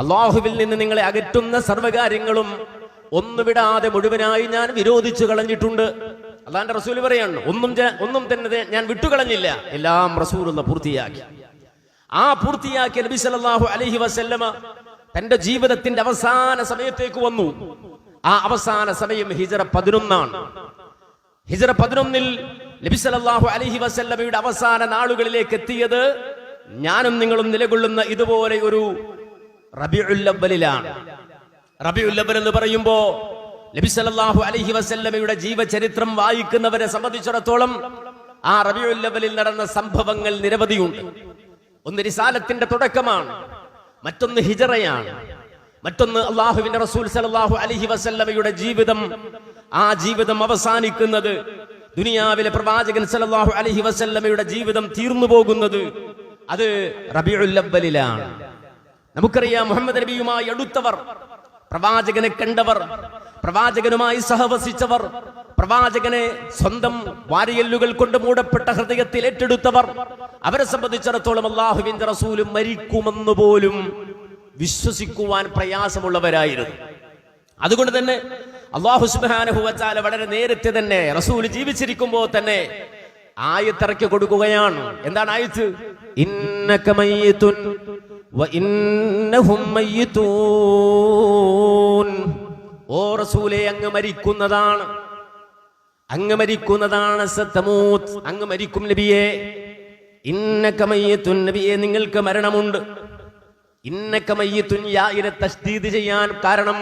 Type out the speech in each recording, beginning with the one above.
അള്ളാഹുവിൽ നിന്ന് നിങ്ങളെ അകറ്റുന്ന സർവ്വകാര്യങ്ങളും ഒന്നുവിടാതെ മുഴുവനായി ഞാൻ വിരോധിച്ചു കളഞ്ഞിട്ടുണ്ട്. അല്ലാഹുവിന്റെ റസൂൽ പറയാണ്, ഒന്നും തന്നെ ഞാൻ വിട്ടുകളഞ്ഞില്ല, എല്ലാം റസൂലുള്ള പൂർത്തിയാക്കി. ആ പൂർത്തിയാക്കിയ നബി സല്ലല്ലാഹു അലൈഹി വസല്ലമ തന്റെ ജീവിതത്തിന്റെ അവസാന സമയത്തേക്ക് വന്നു. ആ അവസാന സമയം ഹിജ്റ 11 ഹിജ്റ 11 നബി സല്ലല്ലാഹു അലൈഹി വസല്ലമയുടെ അവസാന നാളുകളിലേക്ക് എത്തിയത് ഞാനും നിങ്ങളും നിലകൊള്ളുന്ന ഇതുപോലെ ഒരു റബീഉൽ അവ്വലിലാണ്. റബീഉൽ അവ്വൽ എന്ന് പറയുമ്പോ നബി സല്ലല്ലാഹു അലൈഹി വസല്ലമയുടെ ജീവചരിത്രം വായിക്കുന്നവരെ സംബന്ധിച്ചിടത്തോളം ആ റബീഉൽ അവ്വലിൽ നടന്ന സംഭവങ്ങൾ നിരവധിയുണ്ട്. ഒന്ന് റിസാലത്തിന്റെ തുടക്കമാണ്, മറ്റൊന്ന് ഹിജ്റയാണ്, മറ്റൊന്ന് അള്ളാഹുവിന്റെ റസൂൽ സല്ലല്ലാഹു അലൈഹി വസല്ലമയുടെ ജീവിതം. ആ ജീവിതം അവസാനിക്കുന്നത്, ദുനിയാവിലെ പ്രവാചകൻ സല്ലല്ലാഹു അലൈഹി വസല്ലമയുടെ ജീവിതം തീർന്നു പോകുന്നത് അത് റബീഉൽ അവ്വലിലാണ്. നമുക്കറിയാം, മുഹമ്മദ് നബിയുമായി അടുത്തവർ, പ്രവാചകനെ കണ്ടവർ, പ്രവാചകനുമായി സഹവസിച്ചവർ, പ്രവാചകനെ സ്വന്തം വാരിയല്ലുകൾ കൊണ്ട് മൂടപ്പെട്ട ഹൃദയത്തിൽ ഏറ്റെടുത്തവർ, അവരെ സംബന്ധിച്ചിടത്തോളം അള്ളാഹുവിന്റെ റസൂൽ മരിക്കുമെന്ന് പോലും വിശ്വസിക്കുവാൻ പ്രയാസമുള്ളവരായിരുന്നു. അതുകൊണ്ട് തന്നെ അല്ലാഹു സുബ്ഹാനഹു വ തആല വളരെ നേരത്തെ തന്നെ റസൂൽ ജീവിച്ചിരിക്കുമ്പോൾ തന്നെ ആയത്തിറക്കി കൊടുക്കുകയാണ്. എന്താണ് ആയത്ത്? ഇന്നക മയ്യിതുൻ വ ഇന്നഹും മയ്യിതൂൻ. ഓ റസൂലേ, അങ്ങ് മരിക്കുന്നതാണ്, അങ്ങ് മരിക്കുന്നതാണ്. സതമൂത്ത്, അങ്ങ് മരിക്കും നബിയേ. ഇന്നക മയ്യിതുൻ, നബിയേ നിങ്ങൾക്ക് മരണമുണ്ട്. ഇന്നക മയ്യിതുൻ, യാഇനെ തശ്ദീദ് ചെയ്യാൻ കാരണം,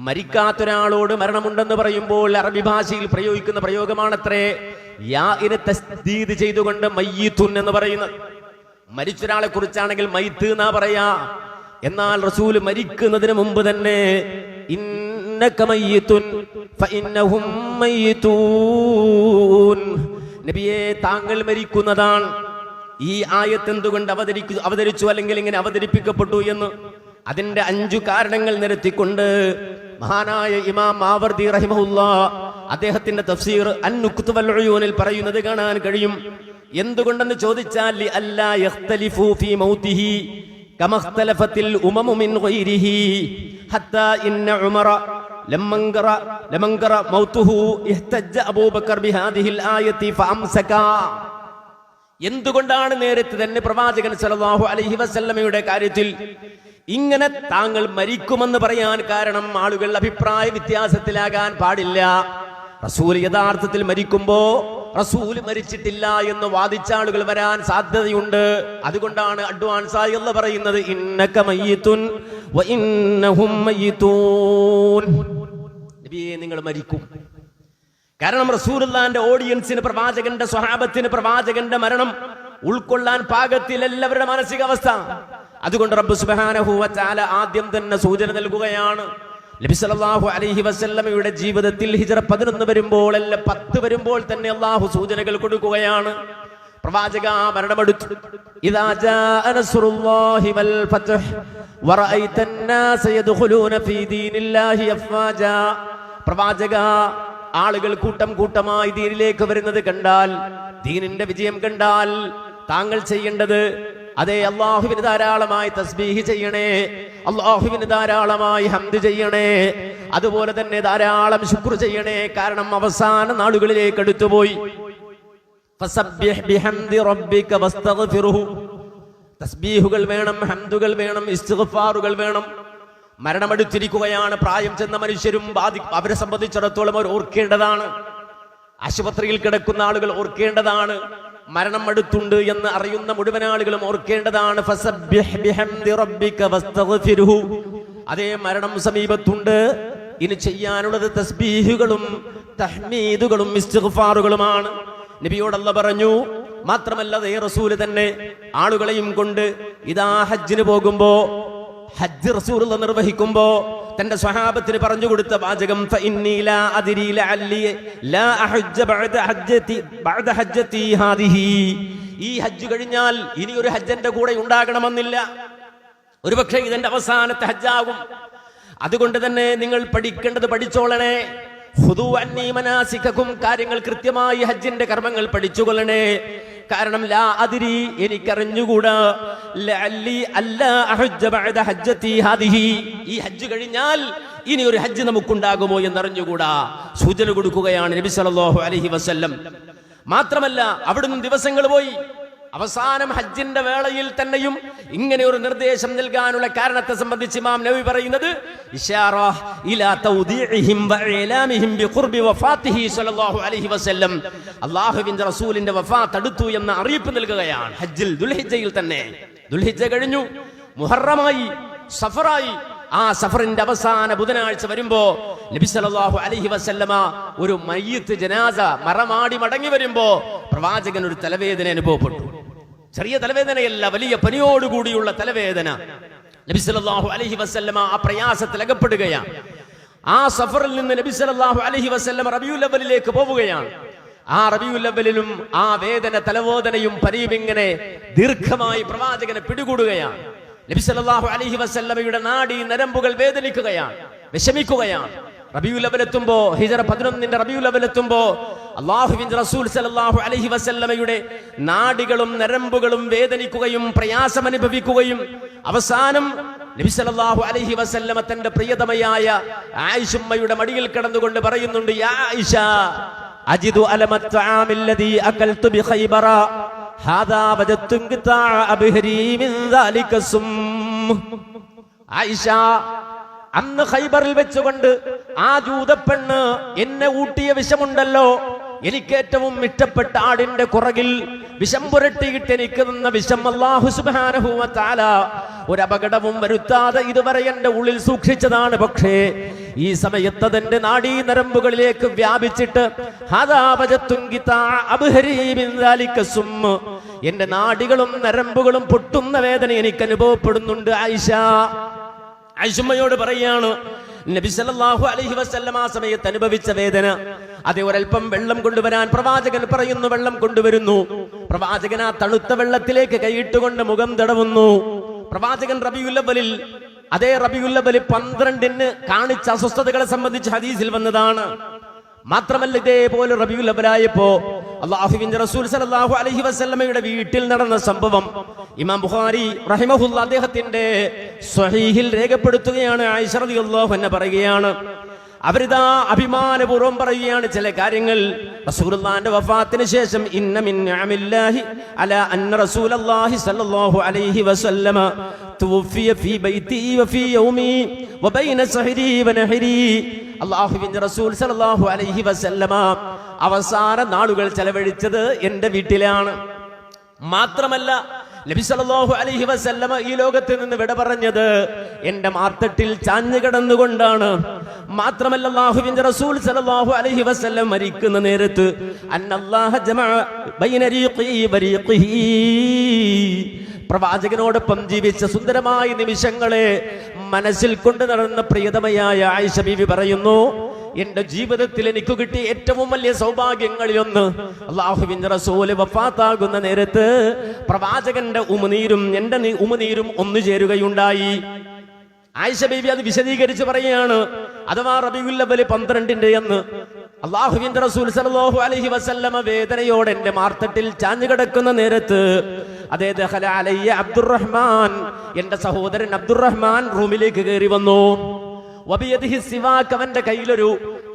മരിക്കാത്തൊരാളോട് മരണമുണ്ടെന്ന് പറയുമ്പോൾ അറബി ഭാഷയിൽ പ്രയോഗിക്കുന്ന പ്രയോഗമാണത്രേ യാഇനെ തശ്ദീദ് ചെയ്തുകൊണ്ട് മയ്യിതുൻ എന്ന് പറയുന്നത്. മരിച്ചൊരാളെ കുറിച്ചാണെങ്കിൽ മയ്യിത്ത് എന്നാ പറയാ. എന്നാൽ റസൂൽ മരിക്കുന്നതിന് മുമ്പ് തന്നെ ഇന്നക മയ്യിതുൻ ഫഇന്നഹും മയ്യിതൂൻ, നബിയേ താങ്കൾ മരിക്കുന്നതാണ്. ഈ ആയത്ത് എന്തുകൊണ്ട് അവതരിച്ചു, അല്ലെങ്കിൽ ഇങ്ങനെ അവതരിപ്പിക്കപ്പെട്ടു എന്ന് അതിന്റെ 5 കാരണങ്ങൾ നിരത്തിക്കൊണ്ട് മഹാനായ ഇമാം മാവർദി റഹിമഹുല്ലാഹ് അദ്ദേഹത്തിന്റെ തഫ്സീർ അൻ-നുക്ത് വൽ ഉയൂനിൽ പറയുന്നത് കാണാൻ കഴിയും. എന്തുകൊണ്ടെന്ന് ചോദിച്ചാൽ ലിഅല്ലാ യഖ്തലിഫു ഫീ മൗതിഹി കമാ ഇഖ്തലഫത്തിൽ ഉമമു മിൻ ഗൈരിഹി ഹത്താ ഇന്ന ഉമറ ലമൻകറ മൗതുഹു ഇഹ്തജ്ജ അബൂബക്കർ ബിഹാദിഹിൽ ആയത്തി ഫഅംസക. എന്തുകൊണ്ടാണ് നേരത്തെ തന്നെ പ്രവാചകൻ സല്ലല്ലാഹു അലൈഹി വസല്ലമയുടെ കാര്യത്തിൽ ഇങ്ങനെ താങ്കൾ മരിക്കുമെന്ന് പറയാൻ കാരണം? ആളുകൾ അഭിപ്രായ വ്യത്യാസത്തിലാകാൻ പാടില്ല. റസൂൽ യഥാർത്ഥത്തിൽ മരിക്കുമ്പോ റസൂൽ മരിച്ചിട്ടില്ല എന്ന് വാദിച്ച ആളുകൾ വരാൻ സാധ്യതയുണ്ട്. അതുകൊണ്ടാണ് അഡ്വാൻസായി എന്ന് പറയുന്നത് ഇന്നക മയ്യിതുൻ വ ഇന്നഹും മയ്യിതൂൻ, നബിയേ നിങ്ങൾ മരിക്കും. കാരണം റസൂലുള്ളാഹിന്റെ ഓഡിയൻസിന്, പ്രവാചകന്റെ സ്വഹാബത്തിന് പ്രവാചകന്റെ മരണം ഉൾക്കൊള്ളാൻ പാകത്തിൽ എല്ലാവരുടെ മാനസികാവസ്ഥ. അതുകൊണ്ട് റബ്ബ് സുബ്ഹാനഹു വ തആല ആദ്യം തന്നെ സൂചന നൽകുകയാണ്. നബി സല്ലല്ലാഹു അലൈഹി വസല്ലമയുടെ ജീവിതത്തിൽ ഹിജ്റ 11 വരുമ്പോൾ, അല്ല 10 വരുമ്പോൾ തന്നെ അല്ലാഹു സൂചനകൾ കൊടുക്കുകയാണ്. പ്രവാചക മരണമെടുത്തു. ഇദാ ജാഅ നസ്റുല്ലാഹി വൽ ഫത്ഹ് വറഅയ്ത അന്നാസ യദ്ഖുലൂന ഫീ ദീനില്ലാഹി അഫ്വാജാ. പ്രവാചക, ആളുകൾ കൂട്ടം കൂട്ടമായി ദീനിലേക്ക് വരുന്നത് കണ്ടാൽ, ദീനിന്റെ വിജയം കണ്ടാൽ താങ്കൾ ചെയ്യേണ്ടത് അതേ അല്ലാഹുവിന് ധാരാളമായി തസ്ബീഹ് ചെയ്യണേ, അല്ലാഹുവിന് ധാരാളമായി ഹംദ് ചെയ്യണേ, അതുപോലെ തന്നെ ധാരാളം ശുക്ർ ചെയ്യണേ. കാരണം അവസാന നാളുകളിലേക്ക് അടുത്തുപോയി. ഫസബ്ബിഹ് ബിഹംദി റബ്ബിക വസ്തഗ്ഫിറുഹു. തസ്ബീഹുകൾ വേണം, ഹംദുകൾ വേണം, ഇസ്തിഗ്ഫാറുകൾ വേണം. മരണമെടുത്തിരിക്കുകയാണ്. പ്രായം ചെന്ന മനുഷ്യരും അവരെ സംബന്ധിച്ചിടത്തോളം അവർ ഓർക്കേണ്ടതാണ്. ആശുപത്രിയിൽ കിടക്കുന്ന ആളുകൾ ഓർക്കേണ്ടതാണ്. മരണം അടുത്തുണ്ട് എന്ന് അറിയുന്ന മുഴുവൻ ആളുകളും ഓർക്കേണ്ടതാണ്. ഫസബ്ബിഹ് ബിഹംദി റബ്ബിക വസ്തഗ്ഫിറുഹു. അതേ മരണം സമീപത്തുണ്ട്. ഇനി ചെയ്യാനുള്ളത് തസ്ബീഹുകളും തഹ്മീദുകളും ഇസ്തിഗ്ഫാറുകളുമാണ്. നബിയോട് അല്ലാഹു പറഞ്ഞു. മാത്രമല്ല അതേ റസൂൽ തന്നെ ആളുകളെയും കൊണ്ട് ഇതാ ഹജ്ജിന് പോകുമ്പോ, ഹജ്ജ് റസൂലുള്ളാഹി നിർവഹിക്കുമ്പോ തന്റെ സ്വഹാബത്തിന് പറഞ്ഞു കൊടുത്ത വാചകം ഫഇന്നി ലാ അദ്രി ലഅല്ലി ലാ അഹജ്ജ ബഅദ ഹജ്ജതി ഹാദിഹി. ഈ ഹജ്ജ് കഴിഞ്ഞാൽ ഇനി ഒരു ഹജ്ജന്റെ കൂടെ ഉണ്ടാകണമെന്നില്ല. ഒരുപക്ഷെ ഇതെന്റെ അവസാനത്തെ ഹജ്ജാകും. അതുകൊണ്ട് തന്നെ നിങ്ങൾ പഠിക്കേണ്ടത് പഠിച്ചോളണേ. ഖുദൂ അന്നീ മനാസികകും, കാര്യങ്ങൾ കൃത്യമായി ഹജ്ജിന്റെ കർമ്മങ്ങൾ പഠിച്ചുകൊള്ളണേ. കാരണം ലാ അദ്രി, എനിക്കറിഞ്ഞുകൂടാ, ലഅല്ലി അല്ലാ അഹജ്ജ ബഅദ ഹജ്ജതി ഹാദിഹി, ഈ ഹജ്ജ് കഴിഞ്ഞാൽ ഇനി ഒരു ഹജ്ജ് നമുക്കുണ്ടാകുമോ എന്നറിഞ്ഞുകൂടാ. സൂചന കൊടുക്കുകയാണ് നബി സല്ലല്ലാഹു അലൈഹി വസല്ലം. മാത്രമല്ല അവിടുന്ന് ദിവസങ്ങൾ പോയി. അവസാനം ഹജ്ജിന്റെ വേളയിൽ തന്നെയും ഇങ്ങനെ ഒരു നിർദ്ദേശം നൽകാനുള്ള കാരണത്തെ സംബന്ധിച്ച് ഇമാം നബവി പറയുന്നത് ഇശാറ ഇലാ തൗദീഇഹിം വഇലാമിഹിം ബിഖുർബി വഫാത്തിഹി സ്വല്ലല്ലാഹു അലൈഹി വസല്ലം, അല്ലാഹുവിന്റെ റസൂലിന്റെ വഫാത്ത് അടുത്തു എന്ന അറിയിപ്പ് നൽകുകയാണ്. ഹജ്ജിൽ ദുൽഹിജ്ജയിൽ തന്നെ. ദുൽഹിജ്ജ കഴിഞ്ഞു, മുഹറമായി, സഫറായി. ആ സഫറിന്റെ അവസാന ബുധനാഴ്ച വരുമ്പോ നബി സല്ലല്ലാഹു അലൈഹി വസല്ലമ ഒരു മയ്യിത്ത് ജനാസ മറമാടി മടങ്ങി വരുമ്പോ പ്രവാചകൻ ഒരു തലവേദന അനുഭവപ്പെട്ടു. ചെറിയ തലവേദനയല്ല, വലിയ പനിയോടുകൂടിയുള്ള തലവേദന. നബി സല്ലല്ലാഹു അലൈഹി വസല്ലമ ആ പ്രയാസത്തിൽ അകപ്പെടുകയാണ്. ആ സഫറിൽ നിന്ന് നബി സല്ലല്ലാഹു അലൈഹി വസല്ലമ റബീഉൽ അവ്വലിലേക്ക് പോവുകയാണ്. ആ റബീഉൽ അവ്വലിലും ആ വേദന, തലവേദനയും പനിയും ഇങ്ങനെ ദീർഘമായി പ്രവാചകനെ പിടികൂടുകയാണ്. നബി സല്ലല്ലാഹു അലൈഹി വസല്ലമയുടെ നാഡി നരമ്പുകൾ വേദനിക്കുകയാണ്, വിഷമിക്കുകയാണ്. റബീഉൽ അവ്വൽ എത്തുമ്പോ, ഹിജ്റ 11 റബീഉൽ അവ്വൽ എത്തുമ്പോ അല്ലാഹുവിന്റെ റസൂൽ സല്ലല്ലാഹു അലൈഹി വസല്ലമയുടെ നാഡികളും നരമ്പുകളും വേദനിക്കുകയും പ്രയാസം അനുഭവിക്കുകയും അവസാനം നബി സല്ലല്ലാഹു അലൈഹി വസല്ലമ തന്റെ പ്രിയതമയായ ആയിഷയുടെ മടിയിൽ കിടന്നുകൊണ്ട് പറയുന്നുണ്ട്, യാ ആയിഷ അജിദു അലമത് തആമില്ലദീ അകൽതു ബി ഖൈബറ ഹാദാ വജദ്തു ഖിതാഅ അബ്ഹരി മിൻ ദാലിക സും. ആയിഷ, അന്ന് ഖൈബറിൽ വെച്ചുകൊണ്ട് ആ ജൂതപ്പെണ്ണ് എന്നെ ഊട്ടിയ വിഷമുണ്ടല്ലോ, എനിക്ക് ഏറ്റവും ഇഷ്ടപ്പെട്ട ആടിന്റെ കുറകിൽ വിഷം പുരട്ടിയിട്ട് എനിക്ക് നിന്ന വിഷം അല്ലാഹു സുബ്ഹാനഹു വ തആല ഒരു അപകടവും വരുത്താതെ ഇതുവരെ എന്റെ ഉള്ളിൽ സൂക്ഷിച്ചതാണ്. പക്ഷേ ഈ സമയത്ത് അതെന്റെ നാഡീ നരമ്പുകളിലേക്ക് വ്യാപിച്ചിട്ട് എന്റെ നാഡികളും നരമ്പുകളും പൊട്ടുന്ന വേദന എനിക്ക് അനുഭവപ്പെടുന്നുണ്ട്. ആയിഷമ്മയോട് പറയാണ്, നബി സല്ലല്ലാഹു അലൈഹി വസല്ലം ആ സമയത്ത് അനുഭവിച്ച വേദന. അതേ, ഒരൽപ്പം വെള്ളം കൊണ്ടുവരാൻ പ്രവാചകൻ പറയുന്നു. വെള്ളം കൊണ്ടുവരുന്നു. പ്രവാചകൻ ആ തണുത്ത വെള്ളത്തിലേക്ക് കൈയിട്ടുകൊണ്ട് മുഖം തടവുന്നു. പ്രവാചകൻ റബീഉൽ അവ്വലിൽ, അതേ റബീഉൽ അവ്വൽ 12 കാണിച്ച അസ്വസ്ഥതകളെ സംബന്ധിച്ച് ഹദീസിൽ വന്നതാണ്. മാത്രമല്ല ഇതേപോലെ റബീഉൽ അവ്വലായപ്പോ അല്ലാഹുവിന്റെ റസൂൽ സല്ലല്ലാഹു അലൈഹി വസല്ലമയുടെ വീട്ടിൽ നടന്ന സംഭവം ഇമാം ബുഖാരി റഹിമഹുല്ലാ അദ്ദേഹത്തിന്റെ സ്വഹീഹിൽ രേഖപ്പെടുത്തുകയാണ്. ആയിഷ റളിയല്ലാഹു അൻഹ പറയുകയാണ്, അവരിതാ അഭിമാനപൂർവ്വം പറയുകയാണ് ചില കാര്യങ്ങൾ. റസൂലുള്ളാഹിന്റെ വഫാത്തിന് ശേഷം ഇന്ന മിൻ നിഅമില്ലാഹി അലാ അന്ന റസൂലല്ലാഹി സ്വല്ലല്ലാഹു അലൈഹി വസല്ലമ തുവഫിയ ഫീ ബൈതി വഫീ യൗമി വബൈന സഹരി വനഹരി. അല്ലാഹുവിന്റെ റസൂൽ സ്വല്ലല്ലാഹു അലൈഹി വസല്ലമ അവസാന നാളുകൾ ചെലവഴിച്ചത് എന്റെ വീട്ടിലാണ്. മാത്രമല്ല നബി സല്ലല്ലാഹു അലൈഹി വസല്ലമ ഈ ലോകത്ത് നിന്ന് വിട പറഞ്ഞത് എന്റെ മാർത്തട്ടിൽ ചാഞ്ഞു കിടന്നുകൊണ്ടാണ്. മാത്രമല്ല അല്ലാഹുവിന്റെ റസൂൽ സല്ലല്ലാഹു അലൈഹി വസല്ലം മരിക്കുന്ന നേരത്ത് അന്നല്ലാഹ ജമഅ ബൈന റീഖി വരീഖിഹി, പ്രവാചകനോടൊപ്പം ജീവിച്ച സുന്ദരമായ നിമിഷങ്ങളെ മനസ്സിൽ കൊണ്ട് നടന്ന പ്രിയതമയായ ആയിഷ ബീവി പറയുന്നു, എന്റെ ജീവിതത്തിൽ എനിക്ക് കിട്ടിയ ഏറ്റവും വലിയ സൗഭാഗ്യങ്ങളിലൊന്ന് അല്ലാഹുവിന്റെ റസൂൽ വഫാത്താകുന്ന നേരത്ത് പ്രവാചകന്റെ ഉമിനീരും എന്റെ ഉമിനീരും ഒന്നു ചേരുകയുണ്ടായി. ആയിഷ ബീവി അത് വിശദീകരിച്ച് പറയുകയാണ്. അഥവാ റബീഉൽ അവ്വൽ 12 അന്ന് അല്ലാഹുവിന്റെ റസൂൽ സല്ലല്ലാഹു അലൈഹി വസല്ലമ വേദനയോടെ എന്റെ മാർത്തട്ടിൽ ചാഞ്ഞു കിടക്കുന്ന നേരത്ത് അതേ ദഖല അലയ്യ അബ്ദുറഹ്മാൻ, എന്റെ സഹോദരൻ അബ്ദുറഹ്മാൻ റൂമിലേക്ക് കയറി വന്നു. വബിയദിഹി സിവാക്, അവന്റെ കയ്യിലൊരു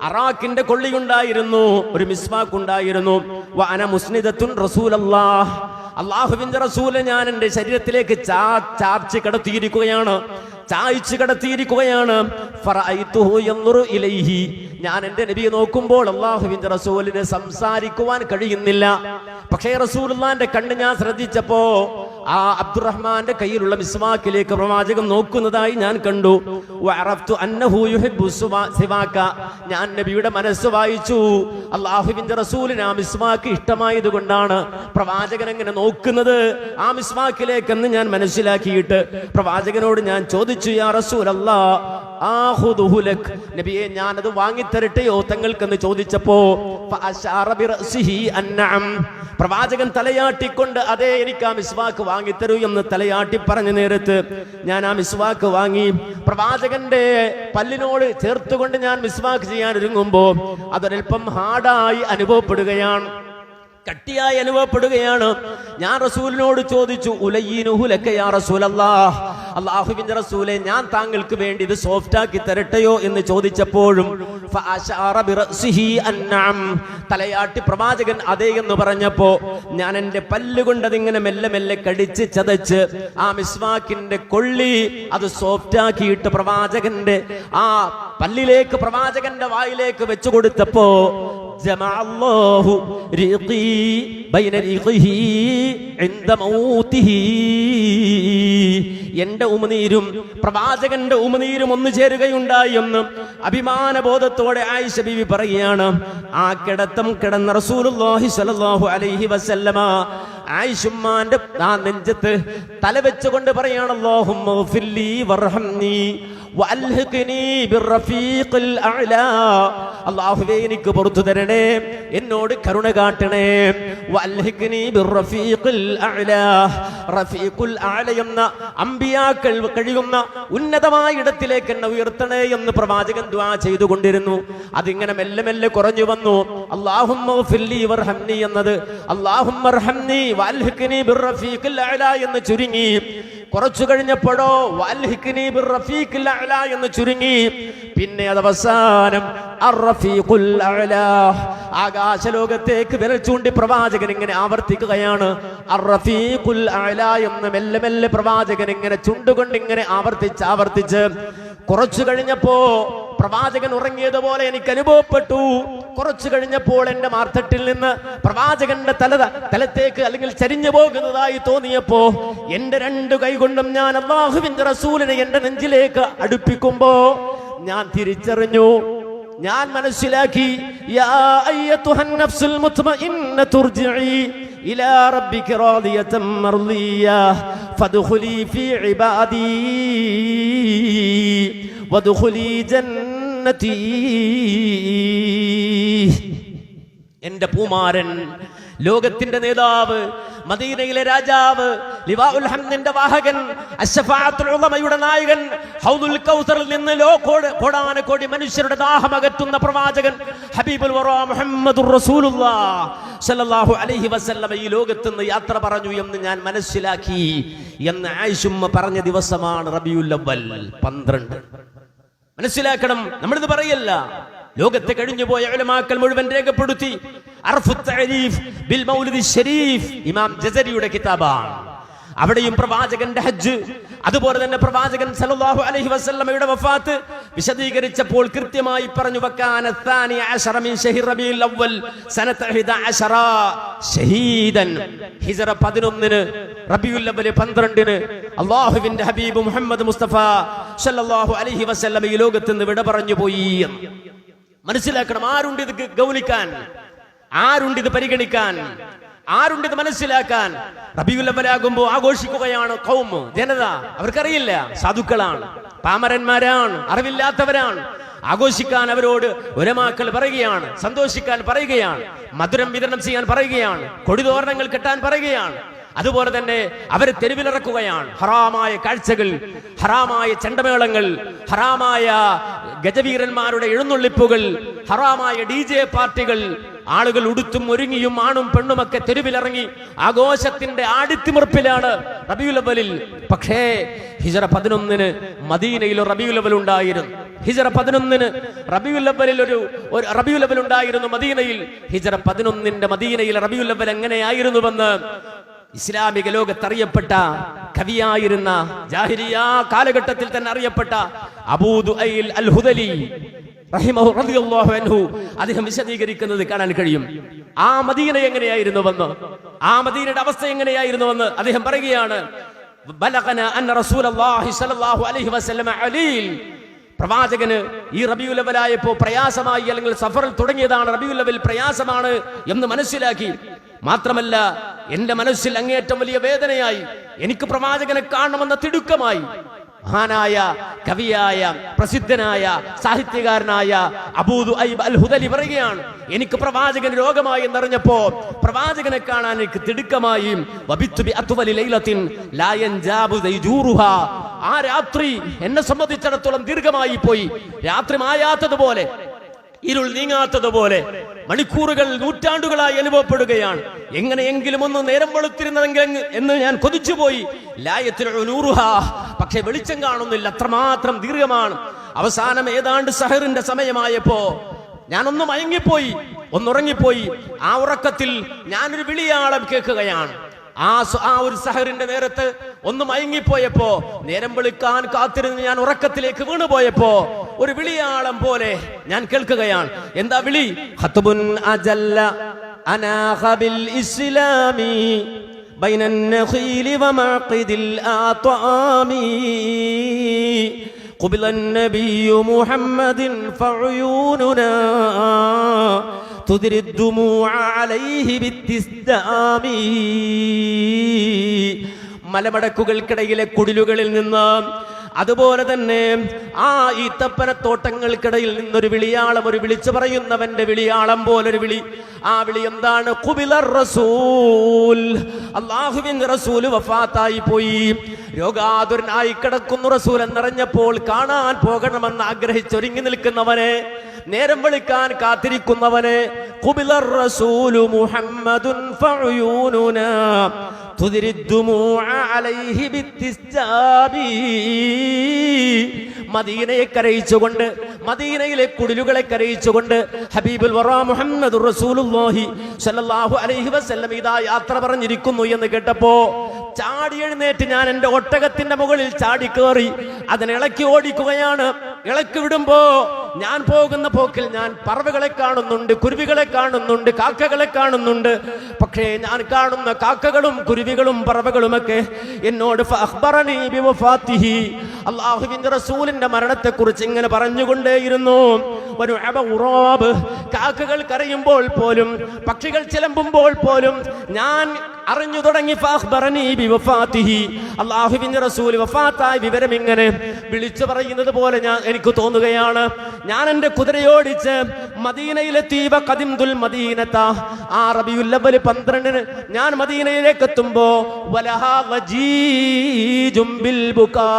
അറാഖിന്റെ കൊള്ളിയുണ്ടായിരുന്നു, ഒരു മിസ്വാക്ക് ഉണ്ടായിരുന്നു. വഅന മുസ്നിദത്തുൻ റസൂലല്ലാഹ്, അല്ലാഹുവിന്റെ റസൂലെ ഞാൻ എന്റെ ശരീരത്തിലേക്ക് ചായ്ച്ചു കിടത്തിയിരിക്കുകയാണ്. ഫറഅയ്തുഹു യൻദുറു ഇലൈഹി, ഞാൻ എന്റെ നബിയെ നോക്കുമ്പോൾ അല്ലാഹുവിന്റെ റസൂലിന് സംസാരിക്കുവാൻ കഴിയുന്നില്ല. പക്ഷേ റസൂലുള്ളാഹിന്റെ കണ്ണ് ഞാൻ ശ്രദ്ധിച്ചപ്പോ ആ അബ്ദുറഹ്മാന്റെ കയ്യിലുള്ള മിസ്വാക്കിലേക്ക് പ്രവാചകൻ നോക്കുന്നതായി ഞാൻ കണ്ടു. വഅറഫ്തു അന്നഹു യുഹിബ്ബു സിവാക, ഞാൻ നബിയുടെ മനസ്സ് വായിച്ചു. അല്ലാഹുവിന്റെ റസൂലിന് ആ മിസ്വാക്ക് ഇഷ്ടമായതുകൊണ്ടാണ് പ്രവാചകൻ എങ്ങനെ നോക്കുന്നത് ആ മിസ്വാക്കിലേക്ക് എന്ന് ഞാൻ മനസ്സിലാക്കിയിട്ട് പ്രവാചകനോട് ഞാൻ ചോദിച്ചു, യാ റസൂലല്ലാഹ് ആഖുദുഹു ലക്, നബിയെ ഞാൻ അത് വാങ്ങിത്തരട്ടെയോ തങ്ങൾക്കെന്ന് ചോദിച്ചപ്പോ ഫഅശാറ ബിറഅസിഹി അന്നഅം, പ്രവാചകൻ തലയാട്ടിക്കൊണ്ട് അതെ എനിക്ക് ആ മിസ്വാക്ക് വാങ്ങിത്തരൂ എന്ന് തലയാട്ടി പറഞ്ഞ നേരത്ത് ഞാൻ ആ മിസ്വാക്ക് വാങ്ങി പ്രവാചകന്റെ പല്ലിനോട് ചേർത്തുകൊണ്ട് ഞാൻ മിസ്വാക്ക് ചെയ്യാൻ ഒരുങ്ങുമ്പോ അതൊരൽപ്പം ഹാർഡായി അനുഭവപ്പെടുകയാണ്. കട്ടിയായി അനുഭവപ്പെടുകയാണ്. ഞാൻ റസൂലിനോട് ചോദിച്ചു, ഉലയ്യിനുഹു ലക യാ റസൂലല്ലാഹ്, അല്ലാഹുവിന്റെ റസൂലേ, ഞാൻ താങ്കൾക്ക് വേണ്ടി ഇത് സോഫ്റ്റ് ആക്കി തരട്ടെയോ എന്ന് ചോദിച്ചപ്പോഴും ഫഅശഅറ ബിറഅസിഹി അൻഅം, തലയാട്ടി പ്രവാചകൻ അതേ എന്ന് പറഞ്ഞപ്പോ ഞാൻ എൻ്റെ പല്ലുകൊണ്ട് അതിങ്ങനെ മെല്ലെ മെല്ലെ കടിച്ച് ചതച്ച് ആ മിസ്വാക്കിന്റെ കൊള്ളി അത് സോഫ്റ്റ് ആക്കിയിട്ട് പ്രവാചകന്റെ ആ പല്ലിലേക്ക് പ്രവാചകന്റെ വായിലേക്ക് വെച്ചു കൊടുത്തപ്പോ ജമഅല്ലാഹു റിഖി ബൈന റിഖിഹി ഇൻദ മൗതിഹി, എന്റെ ഉമിനീരും പ്രവാചകന്റെ ഉമിനീരും ഒന്നു ചേരുകയുണ്ടായി എന്ന് അഭിമാനബോധത്തോടെ ആയിഷ ബീവി പറയുകയാണ്. ആ കിടത്തം കിടന്ന റസൂലുള്ളാഹി സ്വല്ലല്ലാഹു അലൈഹി വസല്ലമ ആയിഷുമ്മാന്റെ ആ നെഞ്ചത്ത് തല വെച്ചുകൊണ്ട് പറയാണ്, അല്ലാഹുമ്മ ഗ്ഫിർലി വർഹംനി വഅൽഹിഖ്നി ബിർറഫീഖിൽ അഅ്ലാ, അല്ലാഹുവേ എനിക്ക് പുറത്തു തരണേ, എന്നോട് കരുണ കാട്ടണേ. വഅൽഹിഖ്നി ബിർറഫീഖിൽ അഅ്ലാ, റഫീഖുൽ അഅ്ല എന്ന അമ്പിയാക്കൾ കഴിയുന്ന ഉന്നതമായ ഇടത്തിലേക്ക് എന്നെ ഉയർത്തണേ എന്ന് പ്രവാചകൻ ദുആ ചെയ്തുകൊണ്ടിരുന്നു. അതിങ്ങനെ മെല്ലെ മെല്ലെ കുറഞ്ഞു വന്നു. അല്ലാഹുമ്മ ഗ്ഫിർലി വർഹംനി എന്നത് അല്ലാഹുമ്മ അർഹംനി വഅൽഹിഖ്നി ബിർറഫീഖിൽ അഅ്ലാ എന്ന് ചുരുങ്ങി. കുറച്ചു കഴിഞ്ഞപ്പോഴോ വഅൽഹിഖ്നി ബിർറഫീഖിൽ അഅ്ലാ എന്ന് ചുരുങ്ങി. പിന്നെ അത് അവസാനം അർറഫീഖുൽ അഅ്ലാ, ആകാശലോകത്തേക്ക് വിരൽ ചൂണ്ടി പ്രവാചകൻ ഇങ്ങനെ ആവർത്തിക്കുകയാണ്. അർറഫീഖുൽ അഅ്ലാ എന്ന് മെല്ലെ മെല്ലെ പ്രവാചകൻ ഇങ്ങനെ ചുണ്ടുകൊണ്ട് ഇങ്ങനെ ആവർത്തിച്ച് കുറച്ചു കഴിഞ്ഞപ്പോ പ്രവാചകൻ ഉറങ്ങിയതുപോലെ എനിക്ക് അനുഭവപ്പെട്ടു. കുറച്ചു കഴിഞ്ഞപ്പോൾ എന്റെ മാർത്തട്ടിൽ നിന്ന് പ്രവാചകന്റെ തലത്തേക്ക് അല്ലെങ്കിൽ ചരിഞ്ഞു പോകുന്നതായി തോന്നിയപ്പോ എന്റെ രണ്ട് കൈകൊണ്ടും ഞാൻ അല്ലാഹുവിന്റെ റസൂലിനെ എന്റെ നെഞ്ചിലേക്ക് അടുപ്പിക്കുമ്പോ ഞാൻ തിരിച്ചറിഞ്ഞു, ഞാൻ മനസ്സിലാക്കി, യാ അയ്യതുഹൻ നഫ്സുൽ മുത്മഇന്നതു ഇർജിഇ ഇലാ റബ്ബിക റാദിയതൻ മർദിയ ഫദ്ഖുലി ഫീ ഇബാദി വദ്ഖുലി ജന്നതി. എന്റെ പൂമാരൻ, ലോകത്തിന്റെ നേതാവ്, മദീനയിലെ രാജാവ്, ലിവാഉൽ ഹംദിന്റെ വാഹകൻ, അശ്ശഫാഅത്തുൽ ഉളമയുടെ നായകൻ, ഹൗദുൽ കൗസറിൽ നിന്ന് കോടാനുകോടി മനുഷ്യരുടെ ദാഹമകറ്റുന്ന പ്രവാചകൻ ഹബീബുൽ വറാ മുഹമ്മദുർ റസൂലുള്ളാഹ് സ്വല്ലല്ലാഹു അലൈഹി വസല്ലം ഈ ലോകത്ത് നിന്ന് യാത്ര പറഞ്ഞു എന്ന് ഞാൻ മനസ്സിലാക്കി എന്ന് ആയിഷുമ്മ പറഞ്ഞ ദിവസമാണ് റബീഉൽ അവ്വൽ 12. മനസ്സിലാക്കണം, നമ്മളിത് പറയല്ല, ലോകത്തെ കഴിഞ്ഞുപോയ ഉലമാക്കൾ മുഴുവൻ രേഖപ്പെടുത്തി. അർഫുത് തഅരീഫ് ബിൽ മൗലിദി ശരീഫ് ഇമാം ജസരിയുടെ കിതാബാണ്. അവിടെയും പ്രവാചകന്റെ ഹജ്ജ്, അതുപോലെ തന്നെ പ്രവാചകൻ സല്ലല്ലാഹു അലൈഹി വസല്ലമയുടെ വഫാത്ത് വിശദീകരിച്ചപ്പോൾ കൃത്യമായി പറഞ്ഞു, വകാന الثاني عشر من شهر ربيع الأول سنة 11 ഷഹീദൻ. ഹിജ്റ 11 റബീഉൽ അവ്വൽ 12 അല്ലാഹുവിന്റെ ഹബീബ് മുഹമ്മദ് മുസ്തഫ സല്ലല്ലാഹു അലൈഹി വസല്ലം ഈ ലോകത്ത് നിന്ന് വിട പറഞ്ഞു പോയി. മനസ്സിലാക്കണം, ആരുണ്ട് ഇത് ഗൗനിക്കാൻ, ആരുണ്ട് ഇത് പരിഗണിക്കാൻ, ആരുണ്ട് ഇത് മനസ്സിലാക്കാൻ? റബീഉൽ അവ്വലാകുമ്പോൾ ആഘോഷിക്കുകയാണ് ഖൗം, ജനത. അവർക്കറിയില്ല, സാധുക്കളാണ്, പാമരന്മാരാണ്, അറിവില്ലാത്തവരാണ്. ആഘോഷിക്കാൻ അവരോട് ഉലമാക്കൾ പറയുകയാണ്, സന്തോഷിക്കാൻ പറയുകയാണ്, മധുരം വിതരണം ചെയ്യാൻ പറയുകയാണ്, കൊടിതോരണങ്ങൾ കെട്ടാൻ പറയുകയാണ്. അതുപോലെ തന്നെ അവരെ തെരുവിലിറക്കുകയാണ്. ഹറാമായ കാഴ്ചകൾ, ഹറാമായ ചെണ്ടമേളങ്ങൾ, ഹറാമായ ഗജവീരന്മാരുടെ എഴുന്നള്ളിപ്പുകൾ, ഹറാമായ DJ പാർട്ടികൾ, ആളുകൾ ഉടുത്തും ഒരുങ്ങിയും ആണും പെണ്ണുമൊക്കെ തെരുവിലിറങ്ങി ആഘോഷത്തിന്റെ ആടിത്തിമിർപ്പിലാണ് റബീഉൽ അവ്വലിൽ. പക്ഷേ ഹിജ്റ 11 മദീനയിൽ റബീഉൽ അവ്വൽ ഉണ്ടായിരുന്നു. ഹിജ്റ 11 റബീഉൽ അവ്വലിൽ ഒരു റബീഉൽ അവ്വൽ ഉണ്ടായിരുന്നു മദീനയിൽ. ഹിജ്റ 11 മദീനയിൽ റബീഉൽ അവ്വൽ എങ്ങനെയായിരുന്നുവെന്ന് ഇസ്ലാമിക ലോകത്തറിയപ്പെട്ട കവിയായിരുന്ന, ജാഹിലിയ കാലഘട്ടത്തിൽ തന്നെ അറിയപ്പെട്ട അബൂ ദുഐൽ അൽ ഹുദലി റളിയല്ലാഹു അൻഹു അദ്ദേഹം വിശദീകരിക്കുന്നത് കാണാൻ കഴിയും. ആ മദീന എങ്ങനെയായിരുന്നുവെന്ന്, ആ മദീനയുടെ അവസ്ഥ എങ്ങനെയായിരുന്നുവെന്ന് അദ്ദേഹം പറയുകയാണ്. ബലഗന അന്ന റസൂലുള്ളാഹി സ്വല്ലല്ലാഹു അലൈഹി വസല്ലം അലീൽ, പ്രവാചകന് ഈ റബീഉൽ അവ്വലായപ്പോൾ പ്രയാസമായി, അല്ലെങ്കിൽ സഫറിൽ തുടങ്ങിയതാണ് റബീഉൽ അവ്വൽ പ്രയാസമാണ് എന്ന് മനസ്സിലാക്കി. മാത്രമല്ല, എന്റെ മനസ്സിൽ അങ്ങേയറ്റം വലിയ വേദനയായി, എനിക്ക് പ്രവാചകനെ കാണണമെന്ന തിടുക്കമായി. മഹാനായ കവിയായ പ്രസിദ്ധനായ സാഹിത്യകാരനായ അബൂ ദുഐബ് അൽ ഹുദലി പറയുകയാണ്, എനിക്ക് പ്രവാചകൻ രോഗമായി എന്നറിഞ്ഞപ്പോ പ്രവാചകനെ കാണാൻ എനിക്ക് തിടുക്കമായി. വബിത്തു ബി അത്വലി ലൈലത്തിൻ ലാ യൻജാബു ദൈജൂറുഹാ, ആ രാത്രി എന്നെ സംബന്ധിച്ചിടത്തോളം ദീർഘമായി പോയി, രാത്രി മായാത്തതുപോലെ ഇരുൾ നീങ്ങാത്തതുപോലെ മണിക്കൂറുകൾ നൂറ്റാണ്ടുകളായി അനുഭവപ്പെടുകയാണ്. എങ്ങനെയെങ്കിലും ഒന്ന് നേരം വെളുത്തിരുന്നെങ്കിൽ എന്ന് ഞാൻ കൊതിച്ചുപോയി. പക്ഷെ വെളിച്ചം കാണുന്നില്ല, അത്രമാത്രം ദീർഘമാണ്. അവസാനം ഏതാണ്ട് സഹറിന്റെ സമയമായപ്പോ ഞാനൊന്ന് മയങ്ങിപ്പോയി, ഒന്നുറങ്ങിപ്പോയി. ആ ഉറക്കത്തിൽ ഞാനൊരു വിളിയാളം കേൾക്കുകയാണ്. ആ ഒരു സഹറിന്റെ നേരത്ത് ഒന്ന് മയങ്ങിപ്പോയപ്പോ, നേരം വെളുക്കാൻ കാത്തിരുന്ന് ഞാൻ ഉറക്കത്തിലേക്ക് വീണുപോയപ്പോ ഒരു വിളിയാളം പോലെ ഞാൻ കേൾക്കുകയാണ്. എന്താ വിളി? ഖത്ബുൻ അജല്ല അനാഖ ബിൽ ഇസ്ലാമി ബൈനൻ നഖീലി വമഖിദിൽ ആതാമി ഖുബില النبي محمد فعيوننا تدري الدموع عليه بالتسدام. മലമടക്കുകൾക്കിടയിലെ കുടിലുകളിൽ നിന്ന്, അതുപോലെ തന്നെ ആ ഈത്തപ്പനത്തോട്ടങ്ങൾക്കിടയിൽ നിന്നൊരു വിളിയാളം, ഒരു വിളിച്ചു പറയുന്നവന്റെ വിളിയാളം പോലൊരു വിളി. ആ വിളി എന്താണ്? ഖുബിലർ റസൂൽ, അല്ലാഹുവിന്റെ റസൂൽ വഫാത്തായി പോയി. രോഗാതുരനായി കിടക്കുന്നു റസൂൽ എന്നറിഞ്ഞപ്പോൾ കാണാൻ പോകണമെന്ന് ആഗ്രഹിച്ചൊരുങ്ങി നിൽക്കുന്നവനെ, നേരം വിളിക്കാൻ കാത്തിരിക്കുന്നവനെ, ഖുബിലർ റസൂലു മുഹമ്മദുൻ ഫഅയൂനുനാ തുദ്രി الدموع عليه بالتسجاب. മദീനയെ കരയിച്ചുകൊണ്ട്, മദീനയിലെ കുടിലുകളെ കരയിച്ചുകൊണ്ട് ഹബീബുൽ വറാ മുഹമ്മദുർ റസൂലുള്ളാഹി സ്വല്ലല്ലാഹു അലൈഹി വസല്ലം ഇതാ യാത്ര പറഞ്ഞിരിക്കുന്നു എന്ന് കേട്ടപ്പോ ചാടി എഴുന്നേറ്റ് ഞാൻ എൻ്റെ ഒട്ടകത്തിന്റെ മുകളിൽ ചാടിക്കേറി അതിനെ ഇളക്കി ഓടിക്കുകയാണ്. ഇളക്കി വിടുമ്പോ ഞാൻ പോകുന്ന പോക്കിൽ ഞാൻ പറവകളെ കാണുന്നുണ്ട്, കുരുവികളെ കാണുന്നുണ്ട്, കാക്കകളെ കാണുന്നുണ്ട്. പക്ഷേ ഞാൻ കാണുന്ന കാക്കകളും കുരുവികളും പറവകളുമൊക്കെ എന്നോട് ഫഅഖ്ബറനി ബിവഫാത്തിഹി, അല്ലാഹുവിന്റെ റസൂലിന്റെ മരണത്തെക്കുറിച്ച് ഇങ്ങനെ പറഞ്ഞുകൊണ്ടേയിരുന്നു. ഒരു ഉറാബ്, കാക്കകൾ കരയുമ്പോൾ പോലും, പക്ഷികൾ ചിലമ്പുമ്പോൾ പോലും ഞാൻ അറിഞ്ഞു തുടങ്ങി. ഫഅഖ്ബറനി ബിവഫാത്തിഹി, അല്ലാഹുവിന്റെ റസൂൽ വഫാത്തായ വിവരം ഇങ്ങനെ വിളിച്ചു പറയുന്നത് പോലെ എനിക്ക് തോന്നുകയാണ്. ഞാൻ എൻ്റെ കുതിരയോടിച്ച് മദീനയിലെത്തി. ഖദിംതുൽ മദീനത, ആ റബീഉൽ അവ്വൽ 12 ഞാൻ മദീനയിലേക്ക് എത്തുമ്പോ വലഹാ വജീജും ബിൽ ബുകാ,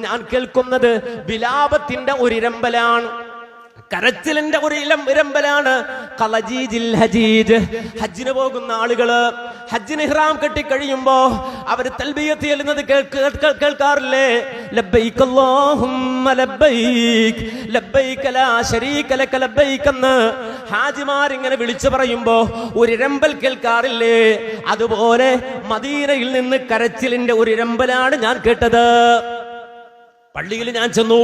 ഞാൻ കേൾക്കുന്നത് വിലാപത്തിന്റെ ഒരു ഇരമ്പലാണ്, കരച്ചിലിന്റെ ഒരു ഇരമ്പലാണ്. ഹജ്ജിന് പോകുന്ന ആളുകള് ഹജ്ജിന് ഇഹ്റാം കെട്ടിക്കഴിയുമ്പോ അവര് തൽബിയത്ത് ചെല്ലുന്നത് കേൾക്കാറില്ലേ? ലബ്ബൈക അല്ലാഹുമ്മ ലബ്ബൈക് ലബ്ബൈക ലാ ശരീക ലക ലബ്ബൈക് എന്ന് ഹാജിമാരിങ്ങനെ വിളിച്ചു പറയുമ്പോ ഒരു ഇരമ്പൽ കേൾക്കാറില്ലേ? അതുപോലെ മദീനയിൽ നിന്ന് കരച്ചിലിന്റെ ഒരു ഇരമ്പലാണ് ഞാൻ കേട്ടത്. പള്ളിയിൽ ഞാൻ ചെന്നു,